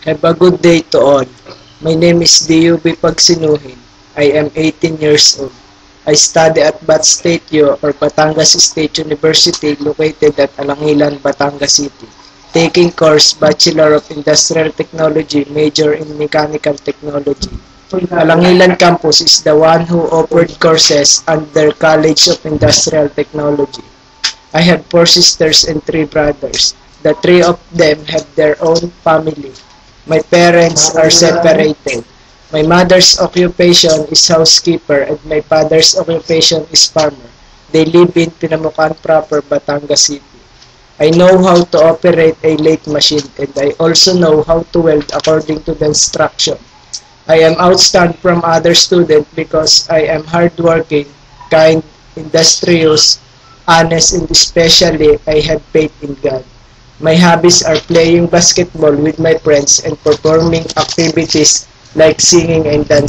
Have a good day to all. My name is D.U.B. Pagsinuhin. I am 18 years old. I study at Bat State U or Batangas State University located at Alangilan, Batangas City, taking course Bachelor of Industrial Technology, major in Mechanical Technology. Alangilan campus is the one who offered courses under College of Industrial Technology. I have 4 sisters and 3 brothers. The 3 of them have their own family. My parents are separated. My mother's occupation is housekeeper and my father's occupation is farmer. They live in Pinamukan proper, Batangas City. I know how to operate a lathe machine and I also know how to weld according to the instruction. I am outstanding from other students because I am hardworking, kind, industrious, honest, and especially I have faith in God. My hobbies are playing basketball with my friends and performing activities like singing and dancing.